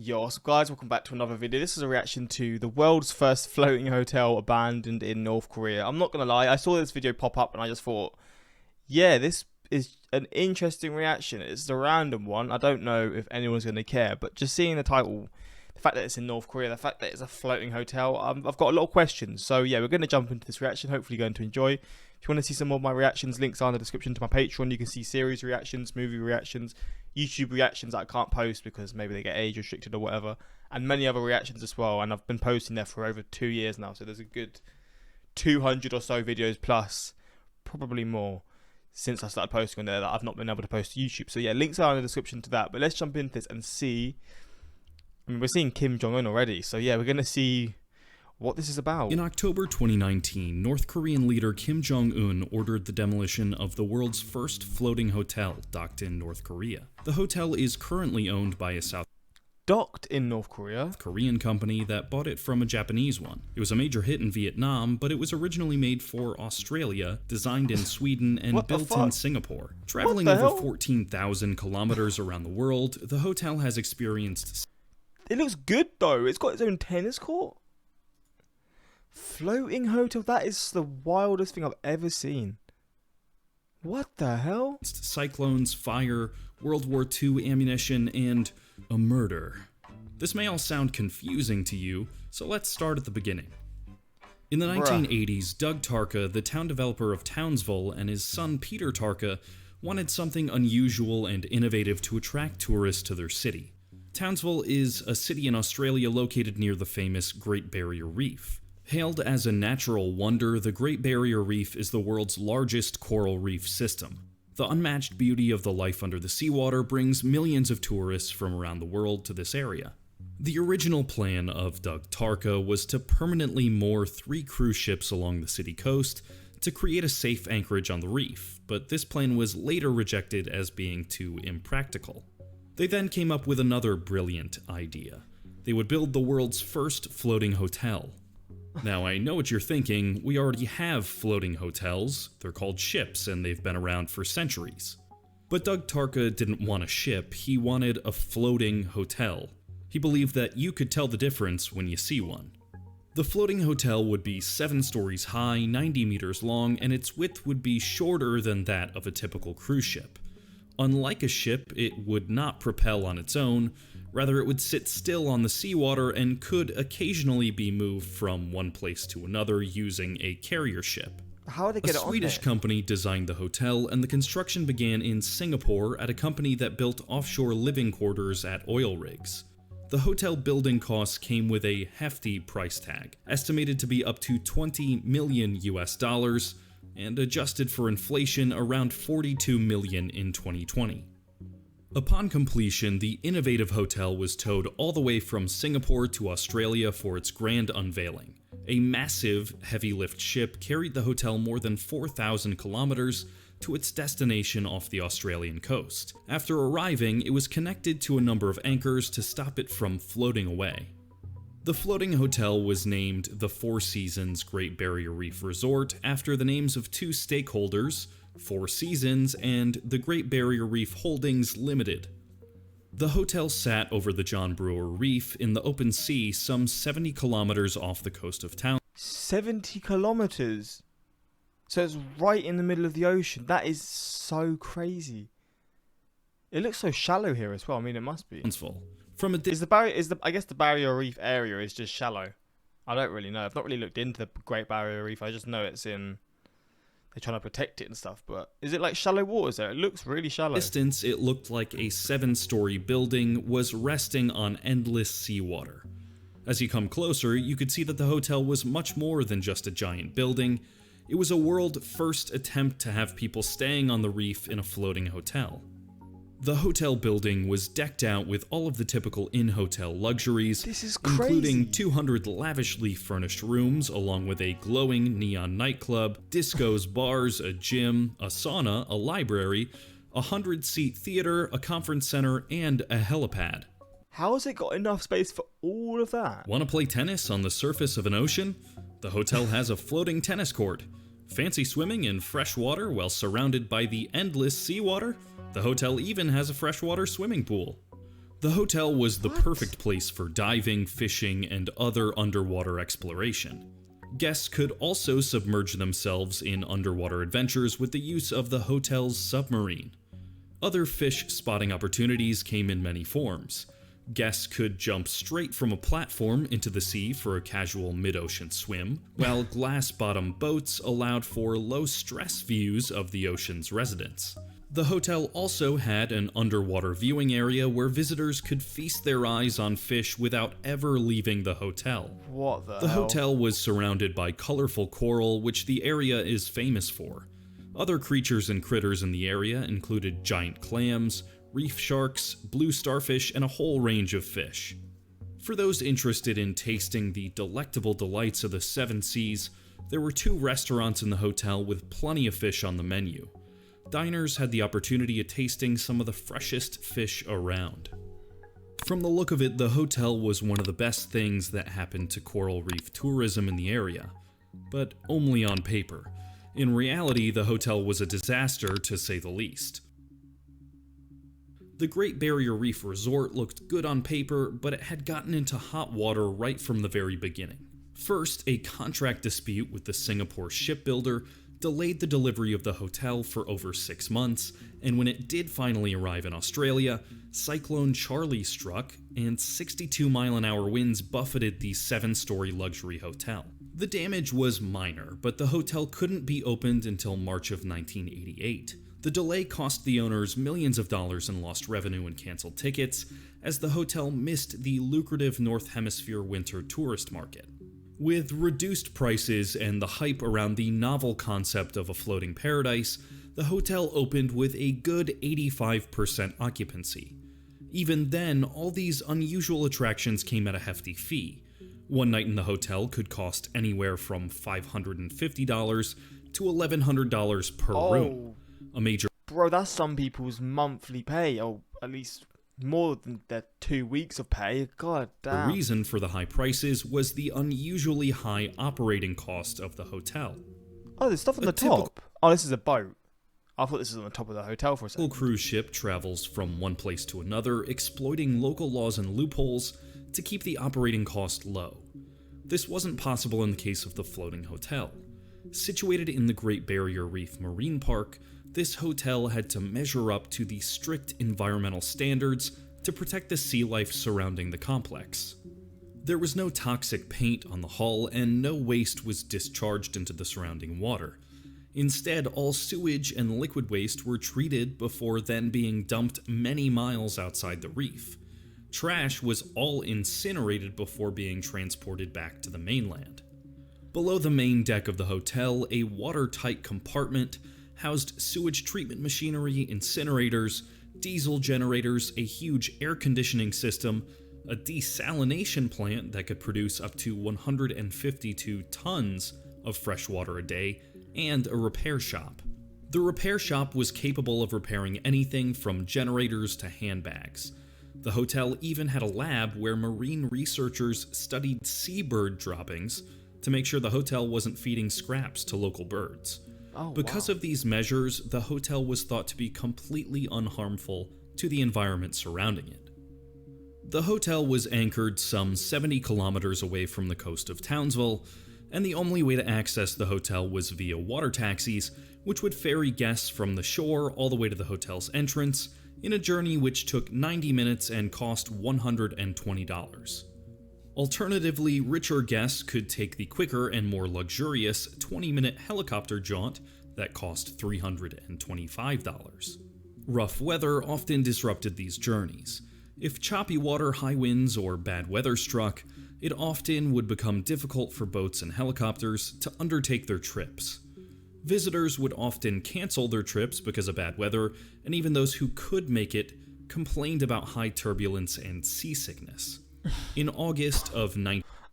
Yo, what's up guys, welcome back to another video. This is a reaction to the world's first floating hotel abandoned in North Korea. I'm not gonna lie, I saw this video pop up and I just thought, yeah, this is an interesting reaction. It's a random one. I don't know if anyone's gonna care, but just seeing the title, the fact that it's in North Korea, the fact that it's a floating hotel, I've got a lot of questions. So yeah, we're gonna jump into this reaction, hopefully you're going to enjoy. If you want to see some more of my reactions, links are in the description to my Patreon. You can see series reactions, movie reactions, YouTube reactions that I can't post because maybe they get age restricted or whatever, and many other reactions as well. And I've been posting there for over 2 years now, so there's a good 200 or so videos plus, probably more, since I started posting on there that I've not been able to post to YouTube. So yeah, links are in the description to that. But let's jump into this and see. I mean, we're seeing Kim Jong-un already, so yeah, we're gonna see what this is about. In October 2019, North Korean leader Kim Jong-un ordered the demolition of the world's first floating hotel docked in North Korea. The hotel is currently owned by a South Docked in North Korea? Korean company that bought it from a Japanese one. It was a major hit in Vietnam, but it was originally made for Australia, designed in Sweden, and built in Singapore. Traveling over 14,000 kilometers around the world, the hotel has experienced... It looks good though. It's got its own tennis court. Floating hotel, that is the wildest thing I've ever seen. What the hell? Cyclones, fire, World War II ammunition, and a murder. This may all sound confusing to you, so let's start at the beginning. In the 1980s, Doug Tarka, the town developer of Townsville, and his son Peter Tarka wanted something unusual and innovative to attract tourists to their city. Townsville is a city in Australia located near the famous Great Barrier Reef. Hailed as a natural wonder, the Great Barrier Reef is the world's largest coral reef system. The unmatched beauty of the life under the seawater brings millions of tourists from around the world to this area. The original plan of Doug Tarka was to permanently moor 3 cruise ships along the city coast to create a safe anchorage on the reef, but this plan was later rejected as being too impractical. They then came up with another brilliant idea. They would build the world's first floating hotel. Now, I know what you're thinking, we already have floating hotels, they're called ships and they've been around for centuries. But Doug Tarka didn't want a ship, he wanted a floating hotel. He believed that you could tell the difference when you see one. The floating hotel would be 7 stories high, 90 meters long, and its width would be shorter than that of a typical cruise ship. Unlike a ship, it would not propel on its own, rather it would sit still on the seawater and could occasionally be moved from one place to another using a carrier ship. How did they get it on there? A Swedish company designed the hotel, and the construction began in Singapore at a company that built offshore living quarters at oil rigs. The hotel building costs came with a hefty price tag, estimated to be up to $20 million US, and adjusted for inflation around $42 million in 2020. Upon completion, the innovative hotel was towed all the way from Singapore to Australia for its grand unveiling. A massive, heavy lift ship carried the hotel more than 4,000 kilometers to its destination off the Australian coast. After arriving, it was connected to a number of anchors to stop it from floating away. The floating hotel was named the Four Seasons Great Barrier Reef Resort after the names of 2 stakeholders, Four Seasons and the Great Barrier Reef Holdings Limited. The hotel sat over the John Brewer Reef in the open sea some 70 kilometers off the coast of town. 70 kilometers? So it's right in the middle of the ocean. That is so crazy. It looks so shallow here as well. I mean, it must be. From a I guess the Barrier Reef area is just shallow. I don't really know. I've not really looked into the Great Barrier Reef. I just know it's in... They're trying to protect it and stuff, but is it like shallow waters there? It looks really shallow. Distance, it looked like a 7-story building was resting on endless seawater. As you come closer, you could see that the hotel was much more than just a giant building. It was a world-first attempt to have people staying on the reef in a floating hotel. The hotel building was decked out with all of the typical in-hotel luxuries, including 200 lavishly furnished rooms, along with a glowing neon nightclub, discos, bars, a gym, a sauna, a library, a 100-seat theater, a conference center, and a helipad. How has it got enough space for all of that? Want to play tennis on the surface of an ocean? The hotel has a floating tennis court. Fancy swimming in fresh water while surrounded by the endless seawater? The hotel even has a freshwater swimming pool. The hotel was the What? perfect place for diving, fishing, and other underwater exploration. Guests could also submerge themselves in underwater adventures with the use of the hotel's submarine. Other fish spotting opportunities came in many forms. Guests could jump straight from a platform into the sea for a casual mid-ocean swim, while glass-bottom boats allowed for low-stress views of the ocean's residents. The hotel also had an underwater viewing area where visitors could feast their eyes on fish without ever leaving the hotel. What the The hell? hotel was surrounded by colorful coral, which the area is famous for. Other creatures and critters in the area included giant clams, reef sharks, blue starfish, and a whole range of fish. For those interested in tasting the delectable delights of the seven seas, there were 2 restaurants in the hotel with plenty of fish on the menu. Diners had the opportunity of tasting some of the freshest fish around. From the look of it, the hotel was one of the best things that happened to coral reef tourism in the area, but only on paper. In reality, the hotel was a disaster to say the least. The Great Barrier Reef Resort looked good on paper, but it had gotten into hot water right from the very beginning. First, a contract dispute with the Singapore shipbuilder delayed the delivery of the hotel for over 6 months, and when it did finally arrive in Australia, Cyclone Charlie struck, and 62-mile-an-hour winds buffeted the 7-story luxury hotel. The damage was minor, but the hotel couldn't be opened until March of 1988. The delay cost the owners millions of dollars in lost revenue and canceled tickets, as the hotel missed the lucrative North Hemisphere winter tourist market. With reduced prices and the hype around the novel concept of a floating paradise, the hotel opened with a good 85% occupancy. Even then, all these unusual attractions came at a hefty fee. One night in the hotel could cost anywhere from $550 to $1,100 per room. A major Bro, that's some people's monthly pay, or at least more than their 2 weeks of pay. God damn. reason for the high prices was the unusually high operating cost of the hotel. Oh, there's stuff on the top. Oh, this is a boat. I thought this was on the top of the hotel for a A second. cruise ship travels from one place to another, exploiting local laws and loopholes to keep the operating cost low. This wasn't possible in the case of the floating hotel. Situated in the Great Barrier Reef Marine Park, this hotel had to measure up to the strict environmental standards to protect the sea life surrounding the complex. There was no toxic paint on the hull, and no waste was discharged into the surrounding water. Instead, all sewage and liquid waste were treated before then being dumped many miles outside the reef. Trash was all incinerated before being transported back to the mainland. Below the main deck of the hotel, a watertight compartment housed sewage treatment machinery, incinerators, diesel generators, a huge air conditioning system, a desalination plant that could produce up to 152 tons of fresh water a day, and a repair shop. The repair shop was capable of repairing anything from generators to handbags. The hotel even had a lab where marine researchers studied seabird droppings to make sure the hotel wasn't feeding scraps to local birds. Because of these measures, the hotel was thought to be completely unharmful to the environment surrounding it. The hotel was anchored some 70 kilometers away from the coast of Townsville, and the only way to access the hotel was via water taxis, which would ferry guests from the shore all the way to the hotel's entrance, in a journey which took 90 minutes and cost $120. Alternatively, richer guests could take the quicker and more luxurious 20-minute helicopter jaunt that cost $325. Rough weather often disrupted these journeys. If choppy water, high winds, or bad weather struck, it often would become difficult for boats and helicopters to undertake their trips. Visitors would often cancel their trips because of bad weather, and even those who could make it complained about high turbulence and seasickness. In August of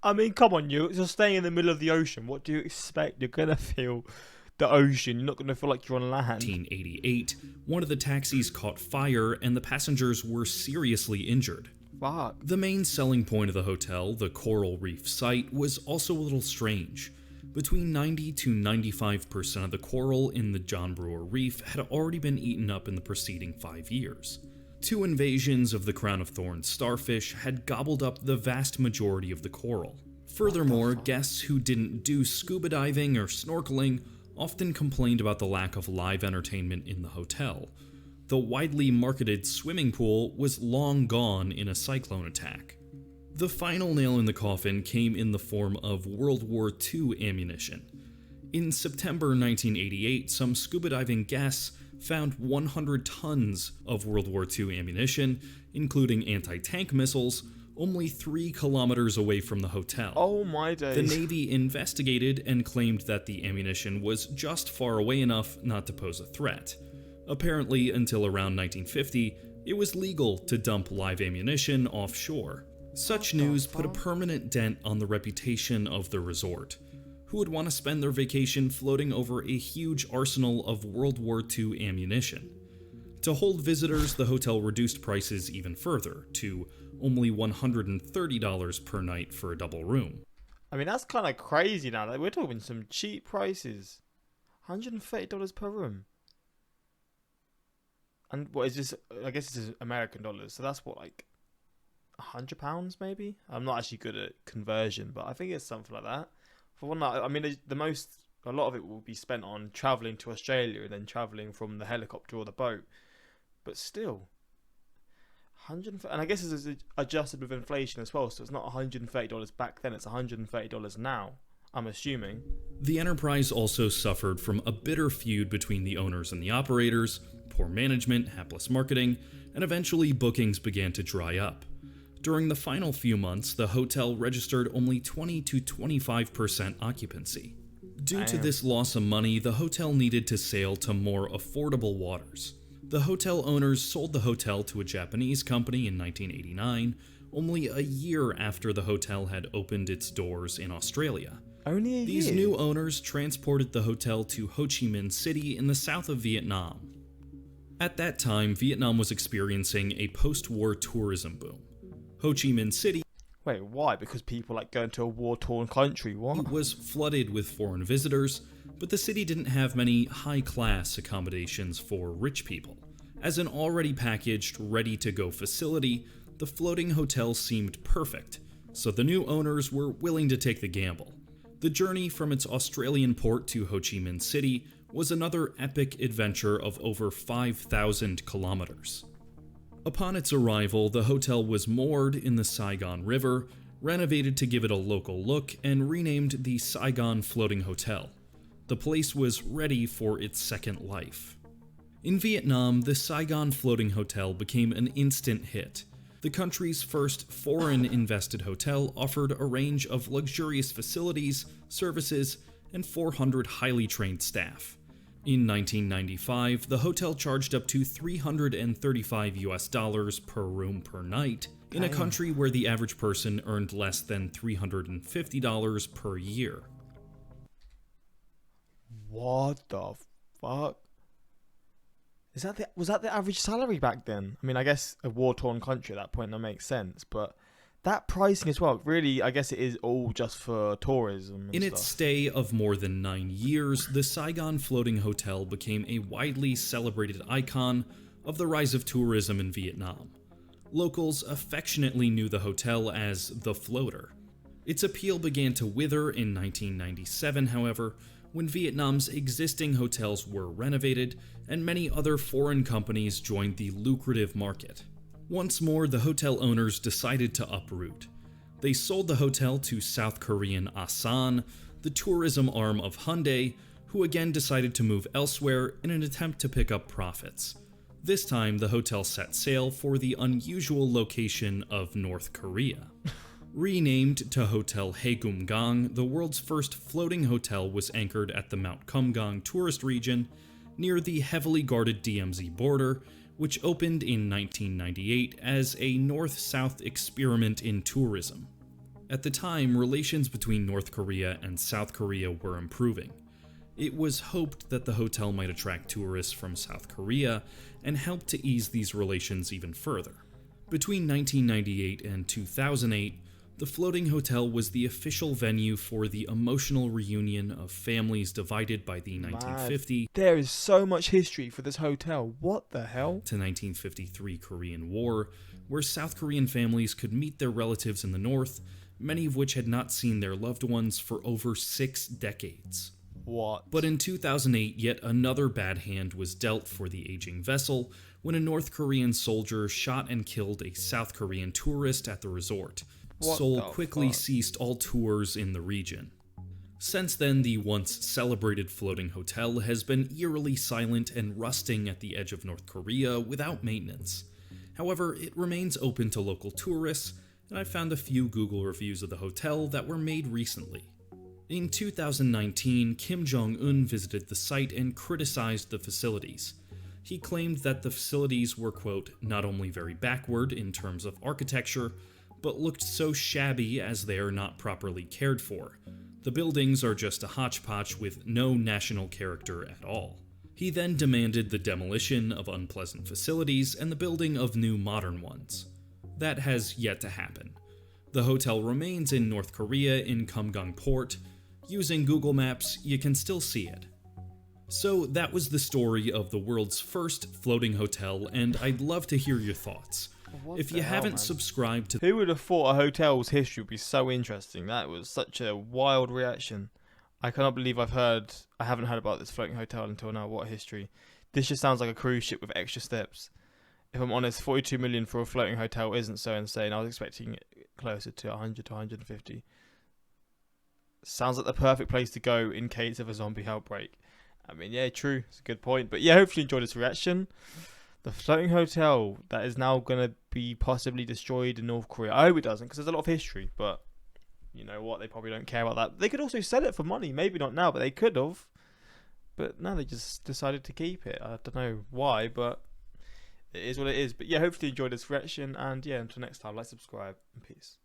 I mean, come on, you're staying in the middle of the ocean. What do you expect? You're gonna feel the ocean. You're not gonna feel like you're on land. 1988, one of the taxis caught fire and the passengers were seriously injured. Fuck. The main selling point of the hotel, the coral reef site, was also a little strange. Between 90 to 95% of the coral in the John Brewer Reef had already been eaten up in the preceding 5 years. Two invasions of the crown of thorns starfish had gobbled up the vast majority of the coral. Furthermore, guests who didn't do scuba diving or snorkeling often complained about the lack of live entertainment in the hotel. The widely marketed swimming pool was long gone in a cyclone attack. The final nail in the coffin came in the form of World War II ammunition. In September 1988, some scuba diving guests found 100 tons of World War II ammunition, including anti-tank missiles, only 3 kilometers away from the hotel. Oh my days. The Navy investigated and claimed that the ammunition was just far away enough not to pose a threat. Apparently, until around 1950, it was legal to dump live ammunition offshore. Such news put a permanent dent on the reputation of the resort. Who would want to spend their vacation floating over a huge arsenal of World War II ammunition? To hold visitors, the hotel reduced prices even further, to only $130 per night for a double room. I mean, that's kind of crazy now. Like, we're talking some cheap prices. $130 per room. And what is this? I guess this is American dollars. So that's what, like £100 maybe? I'm not actually good at conversion, but I think it's something like that. For one night, I mean, a lot of it will be spent on travelling to Australia and then travelling from the helicopter or the boat. But still, and I guess it's adjusted with inflation as well, so it's not $130 back then, it's $130 now, I'm assuming. The Enterprise also suffered from a bitter feud between the owners and the operators, poor management, hapless marketing, and eventually bookings began to dry up. During the final few months, the hotel registered only 20 to 25% occupancy. Due to this loss of money, the hotel needed to sail to more affordable waters. The hotel owners sold the hotel to a Japanese company in 1989, only a year after the hotel had opened its doors in Australia. Only a year? These new owners transported the hotel to Ho Chi Minh City in the south of Vietnam. At that time, Vietnam was experiencing a post-war tourism boom. Ho Chi Minh City Wait, why? Because people like going to a war-torn country, what? was flooded with foreign visitors, but the city didn't have many high-class accommodations for rich people. As an already packaged, ready-to-go facility, the floating hotel seemed perfect, so the new owners were willing to take the gamble. The journey from its Australian port to Ho Chi Minh City was another epic adventure of over 5,000 kilometers. Upon its arrival, the hotel was moored in the Saigon River, renovated to give it a local look, and renamed the Saigon Floating Hotel. The place was ready for its second life. In Vietnam, the Saigon Floating Hotel became an instant hit. The country's first foreign-invested hotel offered a range of luxurious facilities, services, and 400 highly trained staff. In 1995, the hotel charged up to $335 per room per night, in a country where the average person earned less than $350 per year. What the fuck? Was that the average salary back then? I mean, I guess a war-torn country at that point, that makes sense, but that pricing as well, really, I guess it is all just for tourism and In its stay of more than 9 years, the Saigon Floating Hotel became a widely celebrated icon of the rise of tourism in Vietnam. Locals affectionately knew the hotel as the Floater. Its appeal began to wither in 1997, however, when Vietnam's existing hotels were renovated and many other foreign companies joined the lucrative market. Once more, the hotel owners decided to uproot. They sold the hotel to South Korean Asan, the tourism arm of Hyundai, who again decided to move elsewhere in an attempt to pick up profits. This time, the hotel set sail for the unusual location of North Korea. Renamed to Hotel Haegeumgang, the world's first floating hotel was anchored at the Mount Kumgang tourist region near the heavily guarded DMZ border, which opened in 1998 as a north-south experiment in tourism. At the time, relations between North Korea and South Korea were improving. It was hoped that the hotel might attract tourists from South Korea and help to ease these relations even further. Between 1998 and 2008, The floating hotel was the official venue for the emotional reunion of families divided by the 1950 There is so much history for this hotel. What the hell? to 1953 Korean War, where South Korean families could meet their relatives in the north, many of which had not seen their loved ones for over 6 decades. What? But in 2008, yet another bad hand was dealt for the aging vessel when a North Korean soldier shot and killed a South Korean tourist at the resort. What Seoul the quickly fuck? ceased all tours in the region. Since then, the once celebrated floating hotel has been eerily silent and rusting at the edge of North Korea without maintenance. However, it remains open to local tourists, and I found a few Google reviews of the hotel that were made recently. In 2019, Kim Jong-un visited the site and criticized the facilities. He claimed that the facilities were, quote, not only very backward in terms of architecture, but looked so shabby as they are not properly cared for. The buildings are just a hodgepodge with no national character at all. He then demanded the demolition of unpleasant facilities and the building of new modern ones. That has yet to happen. The hotel remains in North Korea in Kumgang Port. Using Google Maps, you can still see it. So that was the story of the world's first floating hotel, and I'd love to hear your thoughts. If you haven't subscribed to... Who would have thought a hotel's history would be so interesting? That was such a wild reaction. I cannot believe I haven't heard about this floating hotel until now. What a history. This just sounds like a cruise ship with extra steps. If I'm honest, 42 million for a floating hotel isn't so insane. I was expecting it closer to 100 to 150. Sounds like the perfect place to go in case of a zombie outbreak. I mean, yeah, true. It's a good point. But yeah, hopefully you enjoyed this reaction. The floating hotel that is now going to be possibly destroyed in North Korea. I hope it doesn't, because there's a lot of history. But you know what? They probably don't care about that. They could also sell it for money. Maybe not now, but they could have. But no, they just decided to keep it. I don't know why, but it is what it is. But yeah, hopefully you enjoyed this reaction. And yeah, until next time, like, subscribe, and peace.